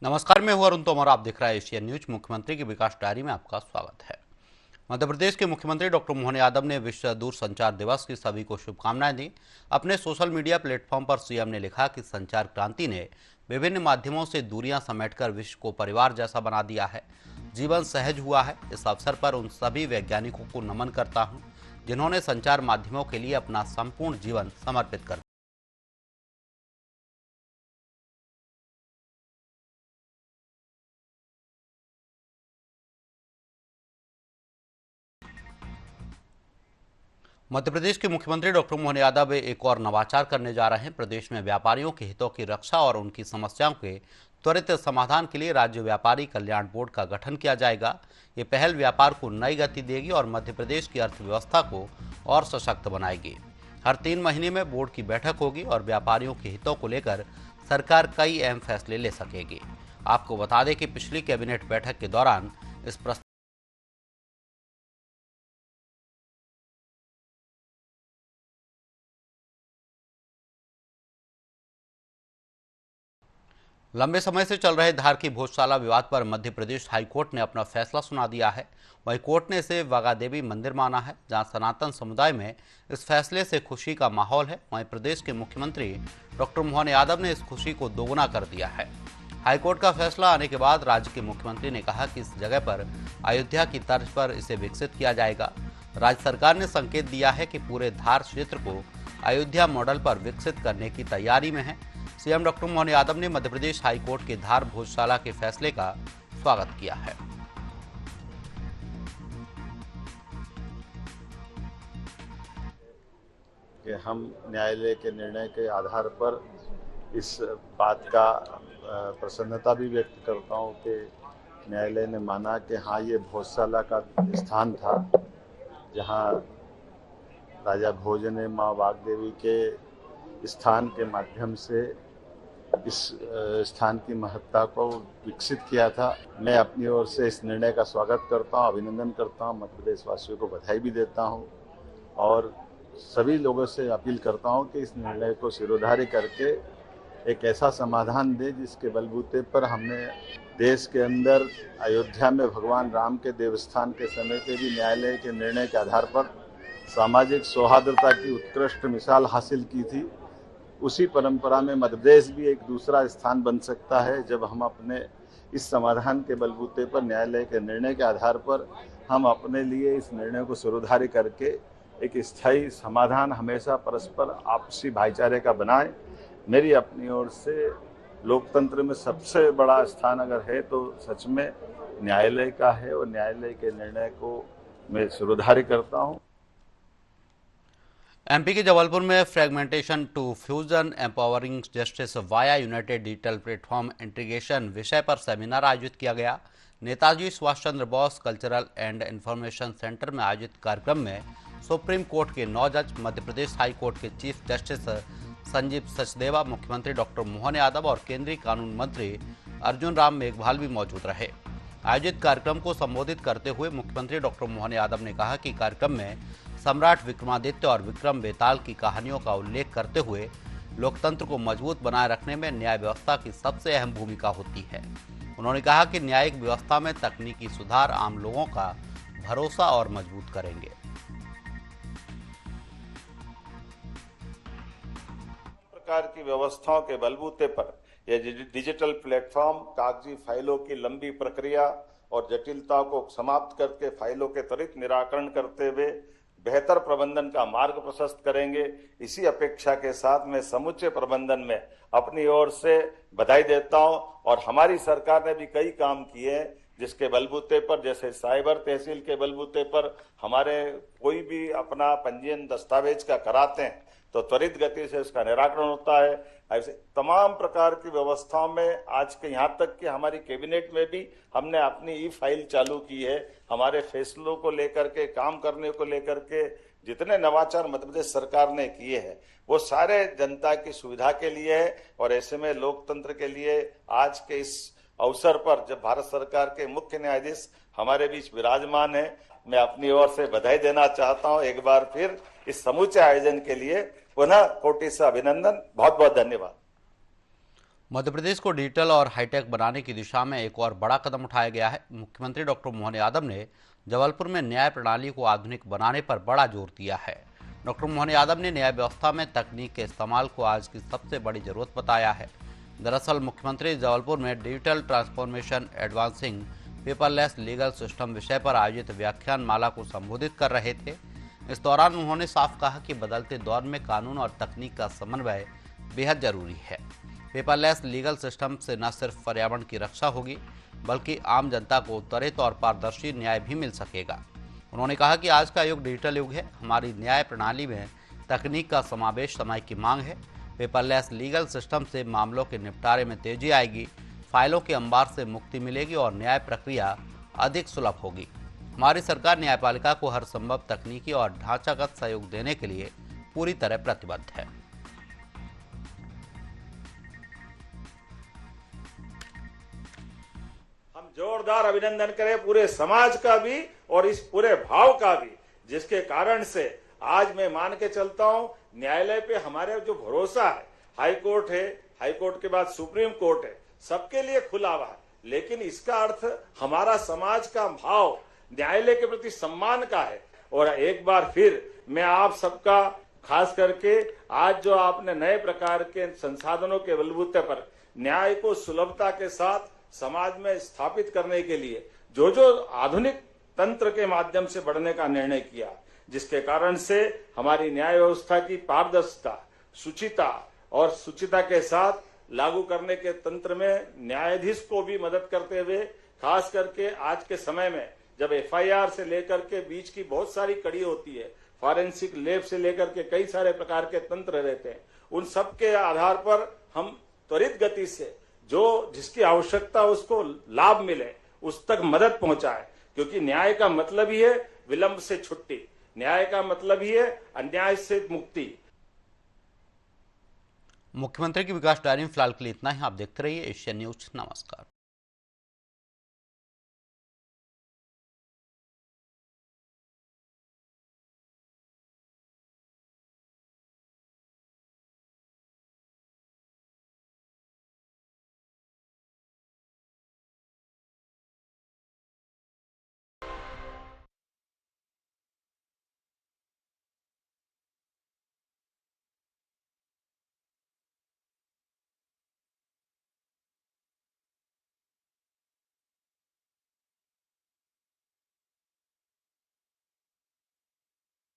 नमस्कार, मैं हूं अरुण तोमर। आप देख रहे हैं एशियन न्यूज। मुख्यमंत्री की विकास डायरी में आपका स्वागत है। मध्य प्रदेश के मुख्यमंत्री डॉक्टर मोहन यादव ने विश्व दूरसंचार दिवस की सभी को शुभकामनाएं दी। अपने सोशल मीडिया प्लेटफॉर्म पर सीएम ने लिखा कि संचार क्रांति ने विभिन्न माध्यमों से दूरियां समेटकर विश्व को परिवार जैसा बना दिया है। जीवन सहज हुआ है। इस अवसर पर उन सभी वैज्ञानिकों को नमन करता हूँ जिन्होंने संचार माध्यमों के लिए अपना संपूर्ण जीवन समर्पित कर दिया। मध्य प्रदेश के मुख्यमंत्री डॉक्टर मोहन यादव एक और नवाचार करने जा रहे हैं। प्रदेश में व्यापारियों के हितों की रक्षा और उनकी समस्याओं के त्वरित समाधान के लिए राज्य व्यापारी कल्याण बोर्ड का गठन किया जाएगा। ये पहल व्यापार को नई गति देगी और मध्य प्रदेश की अर्थव्यवस्था को और सशक्त बनाएगी। हर 3 महीने में बोर्ड की बैठक होगी और व्यापारियों के हितों को लेकर सरकार कई अहम फैसले ले सकेगी। आपको बता दें कि पिछली कैबिनेट बैठक के दौरान इस लंबे समय से चल रहे धार की भोजशाला विवाद पर मध्य प्रदेश हाईकोर्ट ने अपना फैसला सुना दिया है। वहीं कोर्ट ने इसे वाघादेवी मंदिर माना है, जहां सनातन समुदाय में इस फैसले से खुशी का माहौल है। वहीं प्रदेश के मुख्यमंत्री डॉक्टर मोहन यादव ने इस खुशी को दोगुना कर दिया है। हाईकोर्ट का फैसला आने के बाद राज्य के मुख्यमंत्री ने कहा कि इस जगह पर अयोध्या की तर्ज पर इसे विकसित किया जाएगा। राज्य सरकार ने संकेत दिया है कि पूरे धार क्षेत्र को अयोध्या मॉडल पर विकसित करने की तैयारी में है। सीएम डॉक्टर मोहन यादव ने मध्य प्रदेश हाईकोर्ट के धार भोजशाला के फैसले का स्वागत किया है। कि हम न्यायालय के निर्णय के आधार पर इस बात का प्रसन्नता भी व्यक्त करता हूं कि न्यायालय ने माना कि हाँ, ये भोजशाला का स्थान था जहां राजा भोज ने माँ वाग्देवी के स्थान के माध्यम से इस स्थान की महत्ता को विकसित किया था। मैं अपनी ओर से इस निर्णय का स्वागत करता हूं, अभिनंदन करता हूं, मध्य प्रदेश वासियों को बधाई भी देता हूं और सभी लोगों से अपील करता हूं कि इस निर्णय को सिरोधार्य करके एक ऐसा समाधान दे जिसके बलबूते पर हमने देश के अंदर अयोध्या में भगवान राम के देवस्थान के समय पे भी न्यायालय के निर्णय के आधार पर सामाजिक सौहार्दता की उत्कृष्ट मिसाल हासिल की थी। उसी परंपरा में मध्य प्रदेश भी एक दूसरा स्थान बन सकता है जब हम अपने इस समाधान के बलबूते पर न्यायालय के निर्णय के आधार पर हम अपने लिए इस निर्णय को सिरोधार्य करके एक स्थायी समाधान हमेशा परस्पर आपसी भाईचारे का बनाएं। मेरी अपनी ओर से लोकतंत्र में सबसे बड़ा स्थान अगर है तो सच में न्यायालय का है और न्यायालय के निर्णय को मैं सिरोधार्य करता हूं। एमपी के जबलपुर में fragmentation to fusion empowering justice via united digital platform integration विषय पर सेमिनार आयोजित किया गया। Netaji Subhash Chandra Bose cultural and information centre में आयोजित कार्यक्रम में सुप्रीम कोर्ट के 9 जज, मध्य प्रदेश हाई कोर्ट के चीफ जस्टिस संजीव सचदेवा, मुख्यमंत्री डॉक्टर मोहन यादव और केंद्रीय कानून मंत्री अर्जुन राम मेघवाल भी मौजूद रहे। आयोजित कार्यक्रम को संबोधित करते हुए मुख्यमंत्री डॉक्टर मोहन यादव ने कहा कि कार्यक्रम में सम्राट विक्रमादित्य और विक्रम बेताल की कहानियों का उल्लेख करते हुए लोकतंत्र को मजबूत बनाए रखने में न्याय व्यवस्था की सबसे अहम भूमिका होती है। उन्होंने कहा कि न्यायिक व्यवस्था में तकनीकी सुधार आम लोगों का भरोसा और मजबूत करेंगे। प्रकार की व्यवस्थाओं के बलबूते पर यह डिजिटल प्लेटफॉर्म कागजी फाइलों की लंबी प्रक्रिया और जटिलताओं को समाप्त करके फाइलों के त्वरित निराकरण करते हुए बेहतर प्रबंधन का मार्ग प्रशस्त करेंगे। इसी अपेक्षा के साथ मैं समूचे प्रबंधन में अपनी ओर से बधाई देता हूं और हमारी सरकार ने भी कई काम किए हैं जिसके बलबूते पर, जैसे साइबर तहसील के बलबूते पर हमारे कोई भी अपना पंजीयन दस्तावेज का कराते हैं तो त्वरित गति से इसका निराकरण होता है। ऐसे तमाम प्रकार की व्यवस्थाओं में आज के यहाँ तक कि हमारी कैबिनेट में भी हमने अपनी ई फाइल चालू की है। हमारे फैसलों को लेकर के, काम करने को लेकर के जितने नवाचार मध्य प्रदेश सरकार ने किए हैं वो सारे जनता की सुविधा के लिए है और ऐसे में लोकतंत्र के लिए आज के इस अवसर पर जब भारत सरकार के मुख्य न्यायाधीश हमारे बीच विराजमान है, मैं अपनी ओर से बधाई देना चाहता हूं एक बार फिर इस समूचे आयोजन के लिए। पुनः कोटि से अभिनंदन, बहुत बहुत धन्यवाद। मध्य प्रदेश को डिजिटल और हाईटेक बनाने की दिशा में एक और बड़ा कदम उठाया गया है। मुख्यमंत्री डॉक्टर मोहन यादव ने जबलपुर में न्याय प्रणाली को आधुनिक बनाने पर बड़ा जोर दिया है। डॉक्टर मोहन यादव ने न्याय व्यवस्था में तकनीक के इस्तेमाल को आज की सबसे बड़ी जरूरत बताया है। दरअसल मुख्यमंत्री जबलपुर में digital transformation advancing paperless legal system विषय पर आयोजित व्याख्यान माला को संबोधित कर रहे थे। इस दौरान उन्होंने साफ कहा कि बदलते दौर में कानून और तकनीक का समन्वय बेहद जरूरी है। पेपरलेस लीगल सिस्टम से न सिर्फ पर्यावरण की रक्षा होगी बल्कि आम जनता को त्वरित और पारदर्शी न्याय भी मिल सकेगा। उन्होंने कहा कि आज का युग डिजिटल युग है। हमारी न्याय प्रणाली में तकनीक का समावेश समय की मांग है। पेपरलेस लीगल सिस्टम से मामलों के निपटारे में तेजी आएगी, फाइलों के अंबार से मुक्ति मिलेगी और न्याय प्रक्रिया अधिक सुलभ होगी। हमारी सरकार न्यायपालिका को हर संभव तकनीकी और ढांचागत सहयोग देने के लिए पूरी तरह प्रतिबद्ध है। जोरदार अभिनंदन करें पूरे समाज का भी और इस पूरे भाव का भी, जिसके कारण से आज मैं मान के चलता हूं न्यायालय पे हमारे जो भरोसा है, हाई कोर्ट है, हाई कोर्ट के बाद सुप्रीम कोर्ट है, सबके लिए खुला हुआ है। लेकिन इसका अर्थ हमारा समाज का भाव न्यायालय के प्रति सम्मान का है। और एक बार फिर मैं आप सबका, खास करके आज जो आपने नए प्रकार के संसाधनों के बलबूते पर न्याय को सुलभता के साथ समाज में स्थापित करने के लिए जो आधुनिक तंत्र के माध्यम से बढ़ने का निर्णय किया, जिसके कारण से हमारी न्याय व्यवस्था की पारदर्शिता, शुचिता और सुचिता के साथ लागू करने के तंत्र में न्यायाधीश को भी मदद करते हुए, खास करके आज के समय में जब एफआईआर से लेकर के बीच की बहुत सारी कड़ी होती है, फॉरेंसिक लैब से लेकर के कई सारे प्रकार के तंत्र रहते हैं, उन सब के आधार पर हम त्वरित गति से जो जिसकी आवश्यकता उसको लाभ मिले उस तक मदद पहुंचाए। क्योंकि न्याय का मतलब ही है विलंब से छुट्टी, न्याय का मतलब ही है अन्याय से मुक्ति। मुख्यमंत्री की विकास डायरी में फिलहाल के लिए इतना ही। आप देखते रहिए एशियन न्यूज। नमस्कार।